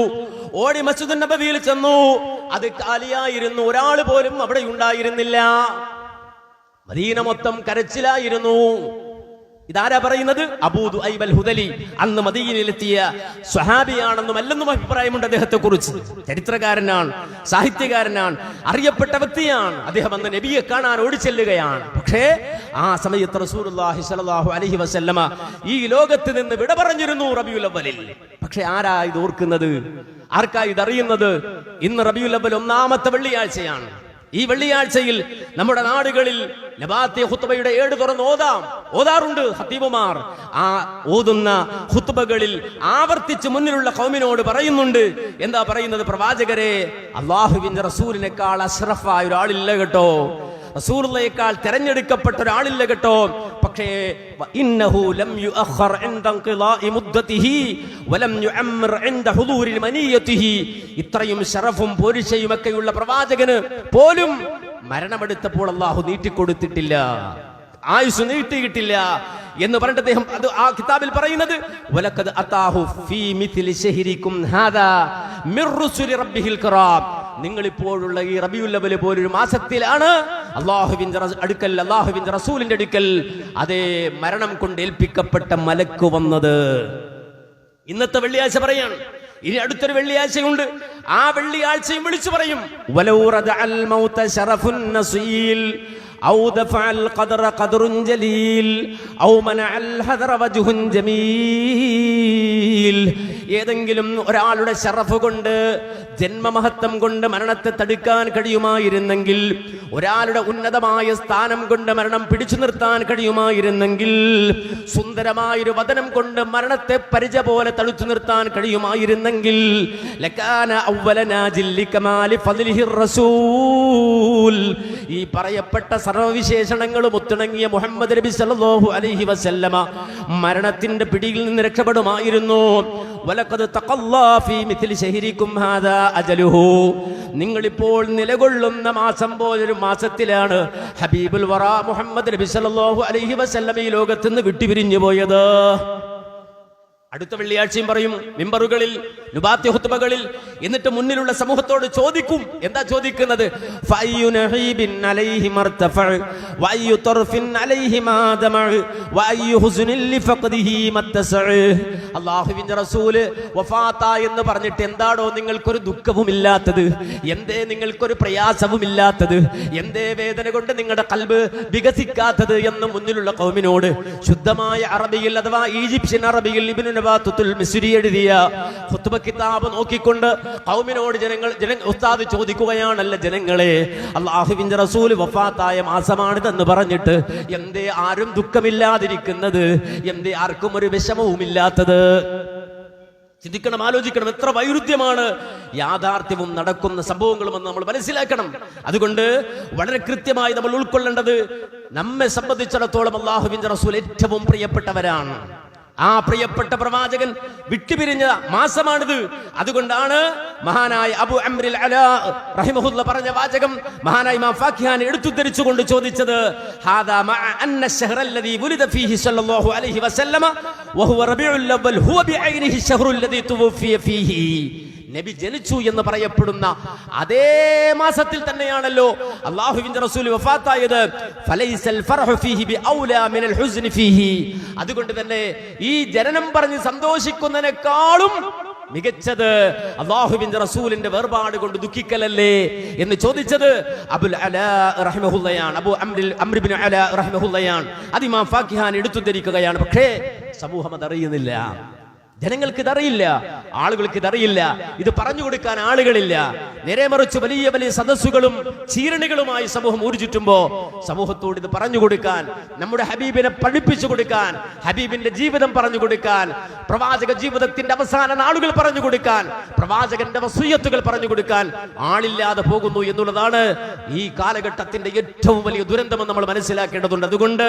ഓടി മസ്ജിദുൻ നബവിയിൽ ചെന്നു. അത് കാലിയായിരുന്നു, ഒരാൾ പോലും അവിടെ ഉണ്ടായിരുന്നില്ല. മദീന മൊത്തം കരച്ചിലായിരുന്നു. ഇതാരാ പറയുന്നത്? അബൂ ദുഐബ് അൽ ഹുദലി, അന്ന് മദീനയിലെത്തിയ സ്വഹാബിയാണെന്നും അല്ലെന്നും അഭിപ്രായമുണ്ട് അദ്ദേഹത്തെ കുറിച്ച്. ചരിത്രകാരനാണ്, സാഹിത്യകാരനാണ്, അറിയപ്പെട്ട വ്യക്തിയാണ്. അദ്ദേഹം അന്ന് നബിയെ കാണാൻ ഓടിച്ചെല്ലുകയാണ്. പക്ഷേ ആ സമയത്ത് റസൂലുള്ളാഹി സ്വല്ലല്ലാഹു അലൈഹി വസല്ലമ ഈ ലോകത്ത് നിന്ന് വിട പറഞ്ഞിരുന്നു റബീഉൽ അവ്വലിൽ. പക്ഷെ ആരാ ഇത് ഓർക്കുന്നത്? ആർക്കാ ഇതറിയുന്നത്? ഇന്ന് റബീഉൽ അവ്വൽ 1-ാമത്തെ വെള്ളിയാഴ്ചയാണ്. ഈ വെള്ളിയാഴ്ചയിൽ നമ്മുടെ നാടുകളിൽ നബാത്തി ഖുത്ബയുടെ 7 തുറന്ന് ഓതാറുണ്ട് ഖതീബുമാർ. ആ ഓതുന്ന ഖുത്ബകളിൽ ആവർത്തിച്ച് മുന്നിലുള്ള ഖൗമിനോട് പറയുന്നുണ്ട്. എന്താ പറയുന്നത്? പ്രവാചകരെ, അല്ലാഹുവിന്റെ റസൂലിനേക്കാൾ അഷ്റഫായ ഒരാളില്ല കേട്ടോ, റസൂലുള്ളാഹിയേക്കാൾ തിരഞ്ഞെടുക്കപ്പെട്ട ഒരാളില്ല കേട്ടോ. പക്ഷേ ഇന്നഹു ലം യുഅഖർ ഇൻദ ഇൻഖിളാഇ മുദ്ദതിഹി വലം യുഅമ്മർ ഇൻദ ഹുദൂരി മനിയതിഹി. ഇത്രയും ശറഫും പോരിശയും ഒക്കെയുള്ള പ്രവാചകന് പോലും മരണമെടുത്തപ്പോൾ അല്ലാഹു നീട്ടിക്കൊടുത്തിട്ടില്ല, ആയുസ് നീട്ടിയിട്ടില്ല എന്ന് പറഞ്ഞിട്ട് അദ്ദേഹം അത് ആ കിതാബിൽ പറയുന്നത് വലഖദ് അതാഹു ഫീ മിത്ലി ശഹരികും ഹാദാ മിർ റുസുലി റബ്ബിഹിൽ കറാം. നിങ്ങൾ ഇപ്പോഴുള്ള ഈ റബീഉൽ അവ്വൽ പോലൊരു മാസത്തിലാണ് അല്ലാഹുവിന്റെ അടുക്കൽ, അല്ലാഹുവിന്റെ റസൂലിന്റെ അടുക്കൽ അതേ മരണം കൊണ്ട് ഏൽപ്പിക്കപ്പെട്ട മലക്ക് വന്നത്. ഇന്നത്തെ വെള്ളിയാഴ്ച പറയാണ്, ഇനി അടുത്തൊരു വെള്ളിയാഴ്ചയുണ്ട്. ആ വെള്ളിയാഴ്ചയും വിളിച്ചു പറയും വലൗ റദഅൽ മൗത ശറഫുൻ നസീൽ ഔ ദഫഅൽ ഖദറ ഖദറുൻ ജലീൽ ഔ മനഅൽ ഹദറ വജ്ഹുൻ ജമീൽ. സബീൽ. ഏതെങ്കിലും ഒരാളുടെ ശറഫ് കൊണ്ട്, ജന്മമഹത്വം കൊണ്ട് മരണത്തെ തടുക്കാൻ കഴിയുമായിരുന്നെങ്കിൽ, ഒരാളുടെ ഉന്നതമായ സ്ഥാനം കൊണ്ട് മരണം പിടിച്ചു നിർത്താൻ കഴിയുമായിരുന്നെങ്കിൽ, സുന്ദരമായൊരു വദനം കൊണ്ട് മരണത്തെ പരിച പോലെ തടുത്തു നിർത്താൻ കഴിയുമായിരുന്നെങ്കിൽ, ലകാന അവ്വല നാജിൽ ലികമാലി ഫദ്ലിഹിർ റസൂൽ, ഈ പറയപ്പെട്ട സർവ്വവിശേഷണങ്ങളും ഒത്തിണങ്ങിയ മുഹമ്മദ് നബി സല്ലല്ലാഹു അലൈഹി വസല്ലമ മരണത്തിന്റെ പിടിയിൽ നിന്ന് രക്ഷപ്പെടുമായിരുന്നു. വലഖദ് തഖല്ലാ ഫീ മിത്ലി ശഹരികും ഹാദാ അജലുഹു, നിങ്ങളിപ്പോൾ നിലകൊള്ളുന്ന മാസം പോലൊരു മാസത്തിലാണ് ഹബീബുൽ വറ മുഹമ്മദ് നബി സല്ലല്ലാഹു അലൈഹി വസല്ലമ ഈ ലോകത്ത് നിന്ന് വിട്ടുപിരിഞ്ഞു പോയത്. അടുത്ത വെള്ളിയാഴ്ചയും പറയും മിമ്പറുകളിൽ, നുബാത്തി ഖുത്ബകളിൽ. എന്നിട്ട് മുന്നിലുള്ള സമൂഹത്തോട് ചോദിക്കും. എന്താ ചോദിക്കുന്നത്? അല്ലാഹുവിന്റെ റസൂല് വഫാത്ത എന്ന് പറഞ്ഞിട്ട് എന്താണോ നിങ്ങൾക്കൊരു ദുഃഖവുമില്ലാത്തത്? എന്തേ നിങ്ങൾക്കൊരു പ്രയാസവുമില്ലാത്തത്? എന്തേ വേദന കൊണ്ട് നിങ്ങളുടെ ഖൽബ് വികസിക്കാത്തത് എന്ന് മുന്നിലുള്ള ഖൗമിനോട് ശുദ്ധമായ അറബിയിൽ അഥവാ ഈജിപ്ഷ്യൻ അറബിയിൽ ഇബ്നു മിസ്രി എഴുതിയ ഖുത്ബ കിതാബ് നോക്കിക്കൊണ്ട് ഖൗമിനോട് ഉസ്താദ് ചോദിക്കുകയാണല്ല, ജനങ്ങളെ, അല്ലാഹുവിന്റെ റസൂൽ വഫാത്തായ മാസമാണിതെന്ന് പറഞ്ഞിട്ട് എന്തേ ആരും ദുഃഖമില്ലാതിരിക്കുന്നത്? എന്തേ ആർക്കും ഒരു വിഷമവുമില്ലാത്തത്? ചിന്തിക്കണം, ആലോചിക്കണം. എത്ര വൈരുദ്ധ്യമാണ് യാഥാർത്ഥ്യവും നടക്കുന്ന സംഭവങ്ങളുമെന്ന് നമ്മൾ മനസ്സിലാക്കണം. അതുകൊണ്ട് വളരെ കൃത്യമായി നമ്മൾ ഉൾക്കൊള്ളേണ്ടത്, നമ്മെ സംബന്ധിച്ചിടത്തോളം അല്ലാഹുവിന്റെ റസൂൽ ഏറ്റവും പ്രിയപ്പെട്ടവരാണ്. ആ പ്രിയപ്പെട്ട പ്രവാചകൻ വിട്ടുപിരിഞ്ഞ മാസമാണിത്. അതുകൊണ്ടാണ് മഹാനായ അബു അംറിൽ അലാ റഹിമഹുല്ല പറഞ്ഞ വാചകം മഹാനായ ഇമാം ഫാഖിഹാൻ എടുത്തുദ്ധരിച്ചുകൊണ്ട് ചോദിച്ചത്, ഹാദാ മഅ അന്ന അശ്ശഹ്റല്ലദീ വുലിദ ഫീഹി സ്വല്ലല്ലാഹു അലൈഹി വസല്ലമ വഹുവ റബീഉൽ അവ്വൽ ഹുവ ബിഐനിഹി അശ്ശഹ്റുല്ലദീ തുവഫിയ ഫീഹി. നബി ജനിച്ചു എന്ന് പറയപ്പെടുന്ന അതേ മാസത്തിൽ തന്നെയാണല്ലോ അല്ലാഹുവിന്റെ റസൂൽ വഫാത്തായത്. ഫലൈസൽ ഫർഹു ഫീഹി ബിഔലാ മിനൽ ഹുസ്നി ഫീഹി. അതുകൊണ്ട് തന്നെ ഈ ജനനം പറഞ്ഞ് സന്തോഷിക്കുന്നതിനേക്കാളും മികച്ചത് അല്ലാഹുവിന്റെ റസൂലിന്റെ വേർപാട് കൊണ്ട് ദുഃഖിക്കലല്ലേ എന്ന് ചോദിച്ചത് അബുൽ അലാ റഹിമഹുല്ലയാണ്, അബു അംർ ഇബ്നു അലാ റഹിമഹുല്ലയാണ്. അത് ഇമാം ഫാഖിഹാൻ എടുത്തുദ്ധരിക്കുകയാണ്. പക്ഷേ സമൂഹം അതറിയുന്നില്ല, ജനങ്ങൾക്ക് ഇതറിയില്ല, ആളുകൾക്ക് ഇതറിയില്ല. ഇത് പറഞ്ഞു കൊടുക്കാൻ ആളുകളില്ല. നേരെ മറിച്ച് വലിയ വലിയ സദസ്സുകളും ചീരണികളുമായി സമൂഹം ഊർജിറ്റുമ്പോ സമൂഹത്തോട് ഇത് പറഞ്ഞു കൊടുക്കാൻ, നമ്മുടെ ഹബീബിനെ പഠിപ്പിച്ചു കൊടുക്കാൻ, ഹബീബിന്റെ ജീവിതം പറഞ്ഞു കൊടുക്കാൻ, പ്രവാചക ജീവിതത്തിന്റെ അവസാന നാളുകൾ പറഞ്ഞു കൊടുക്കാൻ, പ്രവാചകന്റെ വസിയ്യത്തുകൾ പറഞ്ഞു കൊടുക്കാൻ ആളില്ലാതെ പോകുന്നു എന്നുള്ളതാണ് ഈ കാലഘട്ടത്തിന്റെ ഏറ്റവും വലിയ ദുരന്തമെന്ന് നമ്മൾ മനസ്സിലാക്കേണ്ടതുണ്ട്. അതുകൊണ്ട്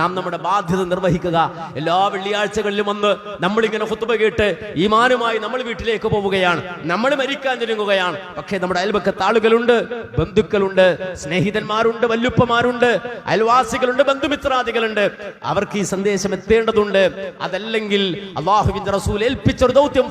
നാം നമ്മുടെ ബാധ്യത നിർവഹിക്കുക. എല്ലാ വെള്ളിയാഴ്ചകളിലും വന്ന് നമ്മളിങ്ങനെ ഖുത്ബ കേട്ട് ഈമാനുമായി നമ്മൾ വീട്ടിലേക്ക് പോവുകയാണ്, നമ്മൾ മരിക്കാൻ ഒരുങ്ങുകയാണ്. പക്ഷേ നമ്മുടെ അയൽപക്കത്ത് ആളുകളുണ്ട്, ബന്ധുക്കളുണ്ട്, സ്നേഹിതന്മാരുണ്ട്, വല്ലുപ്പമാരുണ്ട്, അയൽവാസികളുണ്ട്, ബന്ധുമിത്രാദികളുണ്ട്. അവർക്ക് ഈ സന്ദേശം എത്തേണ്ടതുണ്ട്. അതല്ലെങ്കിൽ അല്ലാഹുവിന്റെ റസൂൽ ഏൽപ്പിച്ചൊരു ദൗത്യം,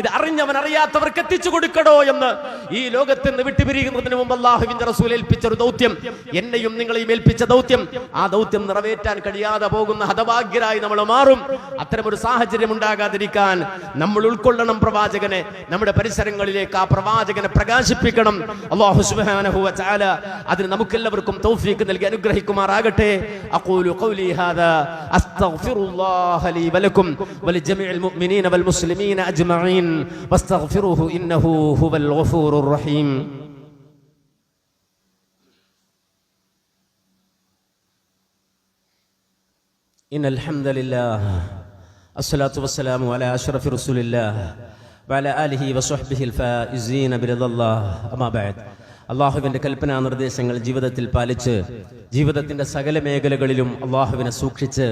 ഇത് അറിഞ്ഞവൻ അറിയാത്തവർക്ക് എത്തിച്ചു കൊടുക്കണോ എന്ന് ഈ ലോകത്ത് നിന്ന് വിട്ടുപിരിയുന്നതിന് മുമ്പ് അല്ലാഹുവിന്റെ റസൂൽ ഏൽപ്പിച്ചൊരു ദൗത്യം, എന്നെയും നിങ്ങളെയും ഏൽപ്പിച്ച ദൗത്യം, ആ ദൗത്യം നിറവേറ്റാൻ കഴിയാതെ പോകുന്ന ഹതഭാഗ്യരായി നമ്മൾ മാറും. അത്തരമൊരു സാഹചര്യം ഉണ്ടാകാതിരിക്കാൻ നമ്മൾ ഉൾക്കൊള്ളണം പ്രവാചകനെ. നമ്മുടെ പരിസരങ്ങളിലേക്ക് ആ പ്രവാചകനെ പ്രകാശിപ്പിക്കണം. അല്ലാഹു സുബ്ഹാനഹു വ തആല അതിന് നമുക്കെല്ലാവർക്കും തൗഫീഖ് നൽകി അനുഗ്രഹിക്കുമാറാകട്ടെ. അഖൂലു ഖൗലി ഹാദാ അസ്തഗ്ഫിറുല്ലാഹ ലീ വലക്കും വലിജമീഇൽ മുഅ്മിനീന വൽ മുസ്ലിമീന അജ്മഈൻ വസ്തഗ്ഫിറുഹു ഇന്നഹു ഹുവൽ ഗഫൂറുർ റഹീം. إن الحمد لله الصلاة والسلام على أشرف رسول الله وعلى آله وصحبه الفائزين برضا الله أما بعد. അള്ളാഹുവിന്റെ കൽപ്പനാ നിർദ്ദേശങ്ങൾ ജീവിതത്തിൽ പാലിച്ച് ജീവിതത്തിന്റെ സകല മേഖലകളിലും അള്ളാഹുവിനെ സൂക്ഷിച്ച്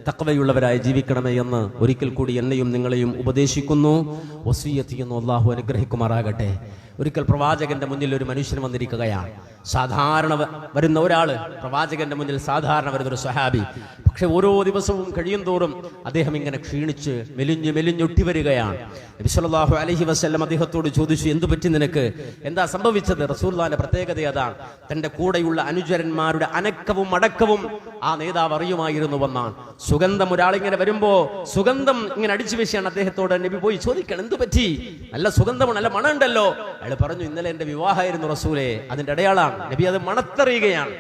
തഖ്വയുള്ളവരായി ജീവിക്കണമേ എന്ന് ഒരിക്കൽ കൂടി എന്നെയും നിങ്ങളെയും ഉപദേശിക്കുന്നു, വസിയ്യത്ത് ചെയ്യുന്നു. അള്ളാഹു അനുഗ്രഹിക്കുമാറാകട്ടെ. ഒരിക്കൽ പ്രവാചകന്റെ മുന്നിൽ ഒരു മനുഷ്യൻ വന്നിരിക്കുകയാണ്. സാധാരണ വരുന്ന ഒരാള് പ്രവാചകന്റെ മുന്നിൽ സാധാരണ വരുന്ന ഒരു സ്വഹാബി. പക്ഷെ ഓരോ ദിവസവും കഴിയും തോറും അദ്ദേഹം ഇങ്ങനെ ക്ഷീണിച്ച് മെലിഞ്ഞൊട്ടി വരികയാണ്. നബി സല്ലല്ലാഹു അലൈഹി വസല്ലം അദ്ദേഹത്തോട് ചോദിച്ചു, എന്തു പറ്റി നിനക്ക്, എന്താ സംഭവിച്ചത്? റസൂലുള്ളാഹിന്റെ പ്രത്യേകത അതാണ്, തന്റെ കൂടെയുള്ള അനുചരന്മാരുടെ അനക്കവും അടക്കവും ആ നേതാവ് അറിയുമായിരുന്നുവെന്നാണ്. സുഗന്ധം ഒരാളിങ്ങനെ വരുമ്പോ സുഗന്ധം ഇങ്ങനെ അടിച്ചു വീശിയാണ് അദ്ദേഹത്തോട് നബി പോയി ചോദിക്കണം, എന്തു പറ്റി, നല്ല സുഗന്ധമാണ്, നല്ല മണമുണ്ടല്ലോ. അയാൾ പറഞ്ഞു, ഇന്നലെ എന്റെ വിവാഹമായിരുന്നു റസൂലേ, അതിന്റെ അടയാളാണ്. നബി അത് മണത്തറിയുകയാണ്.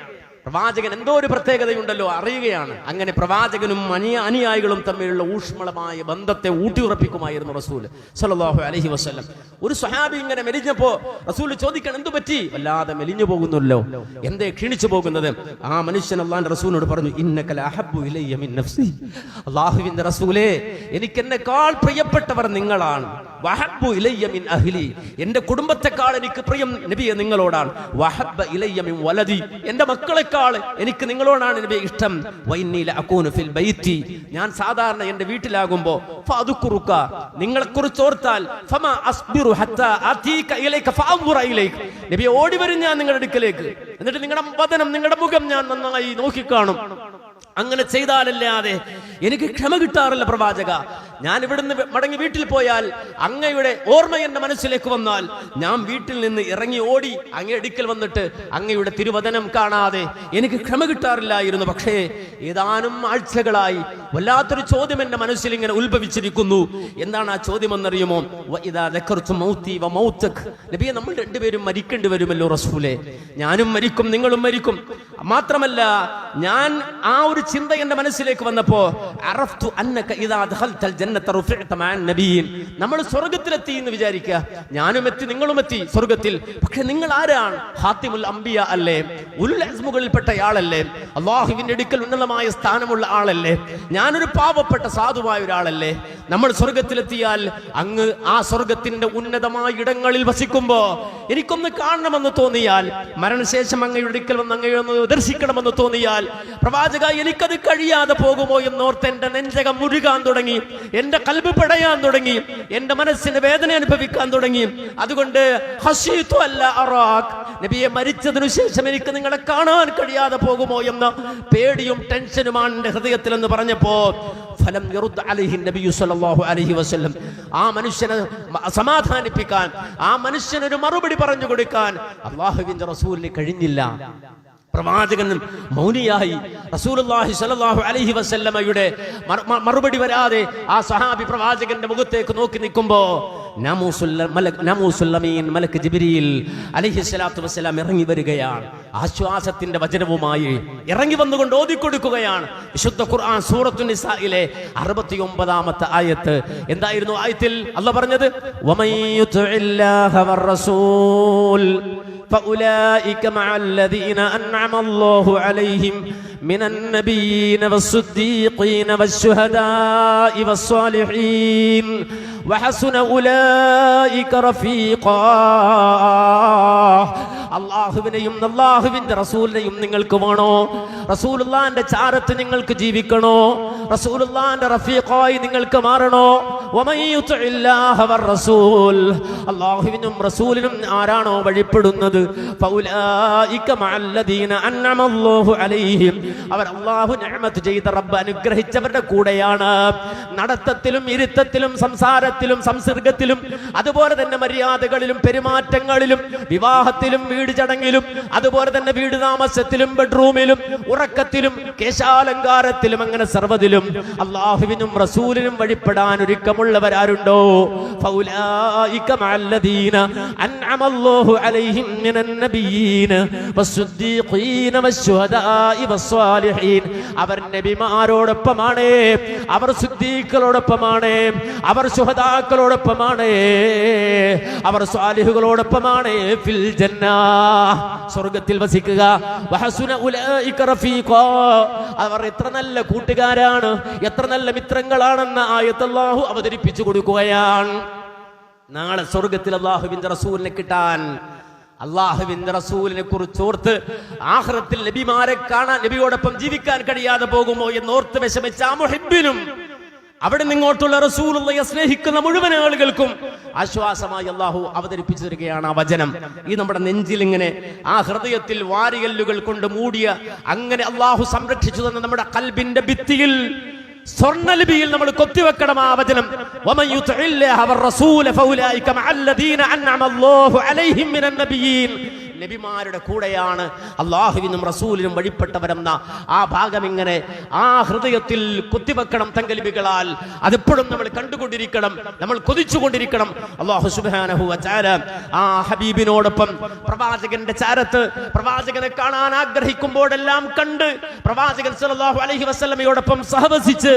പ്രവാചകൻ എന്തോ ഒരു പ്രത്യേകതയുണ്ടല്ലോ, അറിയുകയാണ്. അങ്ങനെ പ്രവാചകനും അനുയായികളും തമ്മിലുള്ള ഊഷ്മളമായ ബന്ധത്തെ ഊട്ടിയുറപ്പിക്കുമായിരുന്നു റസൂൽ സല്ലല്ലാഹു അലൈഹി വസല്ലം. ഒരു സ്വഹാബി ഇങ്ങനെ മെലിഞ്ഞപ്പോ റസൂൽ ചോദിക്കണം, എന്തു പറ്റി? വല്ലാതെ മെലിഞ്ഞു പോകുന്നല്ലോ, എന്തേ ക്ഷീണിച്ചു പോകുന്നത്? ആ മനുഷ്യൻ അല്ലാഹുവിന്റെ റസൂലിനോട് പറഞ്ഞു, ഇന്നക ലഅഹബ്ബു ഇലയ്യ മിൻ നഫ്സി. അല്ലാഹുവിന്റെ റസൂലേ, എനിക്ക് എന്നെക്കാൾ പ്രിയപ്പെട്ടവർ നിങ്ങളാണ്. വഹബ്ബു ഇലയ്യ മിൻ അഹ്ലി, എന്റെ കുടുംബത്തെക്കാൾ എനിക്ക് പ്രിയം നബിയെ നിങ്ങളോടാണ്. വഹബ്ബ ഇലയ്യ മിൻ വലദി, എന്റെ മക്കളെക്കാൾ എനിക്ക് നിങ്ങളോടാണ് നബിയെ ഇഷ്ടം. വഇന്നി ലഅകൂനു ഫിൽ ബൈത്തി, ഞാൻ സാധാരണ എന്റെ വീട്ടിലാകുമ്പോ ഫഅദ്കുറുക, നിങ്ങളെ കുറിച്ച് ഓർത്താൽ ഫമാ അസ്ബിറു ഹത്താ അതീക ഇലൈക ഫഅൻദുറ ഇലൈക, നബിയെ ഓടി വരും ഞാൻ നിങ്ങളുടെ അടുക്കലേക്ക്, എന്നിട്ട് നിങ്ങളുടെ വദനം നിങ്ങളുടെ മുഖം ഞാൻ നന്നായി നോക്കിക്കാണും. അങ്ങനെ ചെയ്താലല്ലാതെ എനിക്ക് ക്ഷമ കിട്ടാറില്ല പ്രവാചക. ഞാൻ ഇവിടുന്ന് മടങ്ങി വീട്ടിൽ പോയാൽ അങ്ങയുടെ ഓർമ്മ എന്റെ മനസ്സിലേക്ക് വന്നാൽ ഞാൻ വീട്ടിൽ നിന്ന് ഇറങ്ങി ഓടി അങ്ങയുടെ അടുക്കൽ വന്നിട്ട് അങ്ങയുടെ തിരുവദനം കാണാതെ എനിക്ക് ക്ഷമ കിട്ടാറില്ലായിരുന്നു. പക്ഷേ ഏതാനും ആഴ്ചകളായി വല്ലാത്തൊരു ചോദ്യം എന്റെ മനസ്സിൽ ഇങ്ങനെ ഉത്ഭവിച്ചിരിക്കുന്നു. എന്താണ് ആ ചോദ്യം എന്നറിയുമോ? നബിയെ, നമ്മൾ രണ്ടുപേരും മരിക്കേണ്ടി വരുമല്ലോ റസൂലേ, ഞാനും മരിക്കും നിങ്ങളും മരിക്കും. മാത്രമല്ല, ഞാൻ ആ ഒരു ചിന്ത എന്റെ മനസ്സിലേക്ക് വന്നപ്പോ അറഫ്തു അന്നക ഇദാ ദഖൽതൽ ജന്നത റുഫിഅത മഅൻ നബിയിൻ, നമ്മൾ സ്വർഗ്ഗത്തിലെത്തി എന്ന് വിചാരിക്കുക, ഞാനും എത്തി നിങ്ങളും എത്തി സ്വർഗ്ഗത്തിൽ. പക്ഷെ നിങ്ങൾ ആരാണ്? ഖാതിമുൽ അംബിയ അല്ലേ, ഉലുൽ അസ്മുകളിൽപ്പെട്ട ആളല്ലേ, അല്ലാഹുവിന്റെ അടുക്കൽ ഉന്നതമായ സ്ഥാനമുള്ള ആളല്ലേ, ഞാനൊരു പാവപ്പെട്ട സാധുവായ ഒരാളല്ലേ. നമ്മൾ സ്വർഗ്ഗത്തിലെത്തിയാൽ അങ്ങ് ആ സ്വർഗ്ഗത്തിന്റെ ഉന്നതമായ ഇടങ്ങളിൽ വസിക്കുമ്പോ എനിക്കൊന്ന് കാണണമെന്ന് തോന്നിയാൽ, മരണശേഷം അങ്ങയുടെ അടുക്കൽ വന്ന് അങ്ങയൊന്ന് ദർശിക്കണമെന്ന് തോന്നിയാൽ, പ്രവാചക എനിക്കത് കഴിയാതെ പോകുമോ എന്നോർത്ത് എന്റെ നെഞ്ചകം മുഴുകാൻ തുടങ്ങി, എന്റെ കൽബ് പടയാൻ തുടങ്ങി, എന്റെ മനസ്സിന് വേദന അനുഭവിക്കാൻ തുടങ്ങി. അതുകൊണ്ട് ഹശീതു അല്ല അറാഖ്, നബിയെ മരിച്ചതിനു ശേഷം എനിക്ക് നിങ്ങളെ കാണാൻ കഴിയാതെ പോകുമോ എന്ന പേടിയും ടെൻഷനുമാണ് എന്റെ ഹൃദയത്തിൽ എന്ന് പറഞ്ഞപ്പോ ഫലം യറുദ് അലൈഹി നബിയു സല്ലല്ലാഹു അലൈഹി വസല്ലം, ആ മനുഷ്യനെ സമാധാനിപ്പിക്കാൻ, ആ മനുഷ്യനൊരു മറുപടി പറഞ്ഞു കൊടുക്കാൻ അല്ലാഹുവിന്റെ റസൂലിന് കഴിഞ്ഞില്ല. പ്രവാചകൻ മൗനിയായി. റസൂലുള്ളാഹി സ്വല്ലല്ലാഹു അലൈഹി വസല്ലമയുടെ മറുപടി വരാതെ ആ സഹാബി പ്രവാചകന്റെ മുഖത്തേക്ക് നോക്കി നിൽക്കുമ്പോ മലക്ക് ജിബ്രീൽ അലൈഹിസ്സലാത്തു വസ്സലാം ഇറങ്ങി വരികയാണ്. ആശ്വാസത്തിന്റെ വചനവുമായി ഇറങ്ങി വന്നുകൊണ്ട് ഓതിക്കൊടുക്കുകയാണ് വിശുദ്ധ ഖുർആൻ സൂറത്തുൻ നിസായിലെ 69ാമത്തെ ആയത്ത്. എന്തായിരുന്നു ആയത്തിൽ അല്ലാഹ് പറഞ്ഞത്? വമയ്യുതിഇല്ലാഹ വറസൂൽ فأولئك مع الذين أنعم الله عليهم من النبيين والصديقين والشهداء والصالحين وحسن أولئك رفيقا. അള്ളാഹുവിനെയും അള്ളാഹുവിന്റെ റസൂലിനെയും നിങ്ങൾക്ക് വേണോ? റസൂലുള്ളാഹിന്റെ ചാരത്ത് നിങ്ങൾക്ക് ജീവിക്കണോ? റസൂലുള്ളാഹിന്റെ റഫീഖായി നിങ്ങൾക്ക് മാറണോ? വമയ്യുതിഇല്ലാഹ വറസൂൽ, അള്ളാഹുവിനും റസൂലിനും ആരാണോ വഴിപ്പെടുന്നത്, ഫൗലായിക മഅല്ലദീന അൻഅമല്ലാഹു അലൈഹിം, അവർ അള്ളാഹു നിഅമത്ത് ചെയ്ത റബ്ബ് അനുഗ്രഹിച്ചവരുടെ കൂടെയാണ്. നടത്തത്തിലും ഇരുത്തത്തിലും സംസാരത്തിലും സംസർഗത്തിലും അതുപോലെ തന്നെ മര്യാദകളിലും പെരുമാറ്റങ്ങളിലും വിവാഹത്തിലും വീട് ചടങ്ങിലും അതുപോലെ തന്നെ വീട് താമസത്തിലും ബെഡ്റൂമിലും ഉറക്കത്തിലും കേശാലങ്കാരത്തിലും അങ്ങനെ സർവ്വതിലും അള്ളാഹുവിനും റസൂലിനും വഴിപ്പെടാൻ ഒരുക്കമുള്ളവരാരുണ്ടോ? ഫൗലായിക മഅല്ലദീന അൻഅമല്ലാഹു അലൈഹിം മിനൻ നബിയ്യീന വസ്സുദ്ദീഖീന വശുഹദാഇ വസ്സാലിഹീൻ. അവർ നബിമാരോടൊപ്പമാണ്, അവർ സിദ്ദീഖുകളോടൊപ്പമാണ്, അവർ ശുഹദാക്കളോടൊപ്പമാണ്, അവർ സ്വാലിഹുകളോടൊപ്പമാണ്. ഫിൽ ജന്ന, സ്വർഗ്ഗത്തിൽ വസിക്കുക. വഹസുന ഉലൈക റഫീഖാ, അവർ എത്ര നല്ല കൂട്ടുകാരാണ്, എത്ര നല്ല മിത്രങ്ങളാണെന്ന ആയത്ത് അല്ലാഹു അവതരിപ്പിച്ചു കൊടുക്കുകയാണ്. നാളെ സ്വർഗ്ഗത്തിൽ അല്ലാഹുവിന്റെ റസൂലിനെ കിട്ടാൻ, അള്ളാഹുവിന്റെ റസൂലിനെ കുറിച്ചോർത്ത് ആഖിറത്തിൽ നബിമാരെ കാണാൻ, നബിയോടൊപ്പം ജീവിക്കാൻ കഴിയാതെ പോകുമോ എന്നോർത്ത് വിഷമിച്ച ആ മുഹിബ്ബിനും അവിടെ നിങ്ങോട്ടുള്ള റസൂലുള്ളാഹിയെ സ്നേഹിക്കുന്ന മുഴുവൻ ആളുകൾക്കും ആശ്വാസമായി അല്ലാഹു അവതരിപ്പിച്ചു തരികയാണ് ആ വചനം. ഈ നമ്മുടെ നെഞ്ചിൽ ഇങ്ങനെ ആ ഹൃദയത്തിൽ വാരിയല്ലുകൾ കൊണ്ട് മൂടിയ, അങ്ങനെ അല്ലാഹു സംരക്ഷിച്ചു തന്ന നമ്മുടെ ഖൽബിന്റെ ഭിത്തിയിൽ, സ്വർണ്ണലിപിയിൽ നമ്മൾ കൊത്തിവെക്കണം ആ വചനം. വമയ്യുതിഇല്ലാഹ വറസൂല ഫൗലായിക മഅല്ലദീന അൻഅമല്ലാഹു അലൈഹിം മിനൻ നബിയ്യീൻ. നബിമാരുടെ കൂടെയാണ് അള്ളാഹുവിനും റസൂലിനും വഴിപ്പെട്ടവരെന്ന ആ ഭാഗം ഇങ്ങനെ ആ ഹൃദയത്തിൽ കുത്തിവെക്കണം തങ്കലിബികളാൽ. അതെപ്പോഴും നമ്മൾ കണ്ടുകൊണ്ടിരിക്കണം, നമ്മൾ കൊതിച്ചുകൊണ്ടിരിക്കണം. അല്ലാഹു സുബ്ഹാനഹു വ തആല ആ ഹബീബിനോടൊപ്പം പ്രവാചകന്റെ ചാരത്ത് പ്രവാചകനെ കാണാൻ ആഗ്രഹിക്കുമ്പോഴെല്ലാം കണ്ട് പ്രവാചകൻ സല്ലല്ലാഹു അലൈഹി വസല്ലമയോടൊപ്പം സഹവസിച്ച്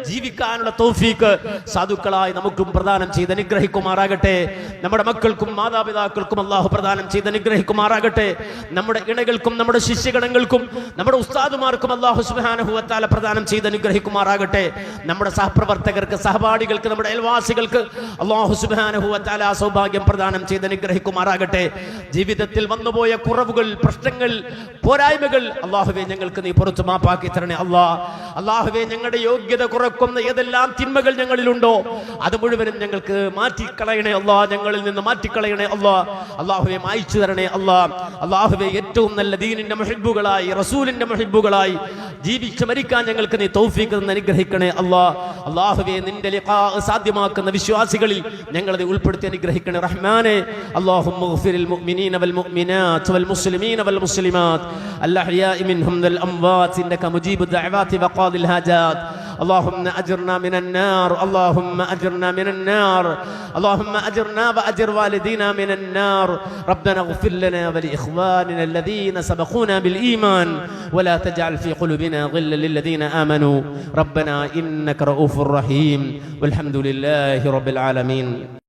ജീവിക്കാനുള്ള തൗഫീഖ് സാധുക്കളായി നമുക്കും പ്രദാനം ചെയ്ത് അനുഗ്രഹിക്കുമാറാകട്ടെ. നമ്മുടെ മക്കൾക്കും മാതാപിതാക്കൾക്കും അല്ലാഹു പ്രദാനം ചെയ്ത് അനുഗ്രഹിക്കുമാറാകട്ടെ. നമ്മുടെ ഇണകൾക്കും നമ്മുടെ ശിഷ്യഗണങ്ങൾക്കും നമ്മുടെ ഉസ്താദുമാർക്കും അല്ലാഹു സുബ്ഹാനഹു വ തആല പ്രദാനം ചെയ്ത് അനുഗ്രഹിക്കുമാറാകട്ടെ. നമ്മുടെ സഹപ്രവർത്തകർക്ക്, സഹപാഠികൾക്ക്, നമ്മുടെ അയൽവാസികൾക്ക് അല്ലാഹു സുബ്ഹാനഹു വ തആല സൗഭാഗ്യം പ്രദാനം ചെയ്ത് അനുഗ്രഹിക്കുമാറാകട്ടെ. ജീവിതത്തിൽ വന്നുപോയ കുറവുകൾ, പ്രശ്നങ്ങൾ, പോരായ്മകൾ അല്ലാഹുവേ ഞങ്ങൾക്ക് നീ പുറത്തു മാപ്പാക്കി തരണേ അല്ലാഹുവേ. ഞങ്ങളുടെ യോഗ്യത കുറക്കുന്ന ഏതെല്ലാം തിന്മകൾ ഞങ്ങളിലുണ്ടോ അത് മുഴുവനും ഞങ്ങൾക്ക് മാറ്റിക്കളയണേ ഞങ്ങളിൽ നിന്ന് മാറ്റിക്കളയണേ അല്ലാഹുവേ, മായ്ച്ചു തരണേ അല്ലാഹുവേ. ഏറ്റവും നല്ല ദീനിന്റെ മുഹിബ്ബുകളായി, റസൂലിന്റെ മുഹിബ്ബുകളായി ജീവിച്ച് മരിക്കാൻ ഞങ്ങൾക്ക് നീ തൗഫീഖ് തന്ന് അനുഗ്രഹിക്കണേ അല്ലാഹുവേ. നിന്റെ ലിഖാ സാധ്യമാക്കുന്ന വിശ്വാസികളിൽ ഞങ്ങളെ ഉൾപ്പെടുത്തി അനുഗ്രഹിക്കണേ റഹ്മാനേ. അല്ലാഹുമ്മ ഗ്ഫിറിൽ മുഅ്മിനീന വൽ മുഅ്മിനാത്ത് വൽ മുസ്ലിമീന വൽ മുസ്ലിമാത്ത് അൽഅഹ്യാഇ മിൻഹും വൽ അംവാത്ത് ഇന്നക മുജീബു ദഅവാതി വഖാദിൽ ഹാജാത്ത്. اللهم أجرنا من النار، اللهم أجرنا من النار، اللهم أجرنا وأجر والدينا من النار. ربنا اغفر لنا ولإخواننا الذين سبقونا بالإيمان ولا تجعل في قلوبنا غلا للذين آمنوا ربنا إنك رؤوف رحيم والحمد لله رب العالمين.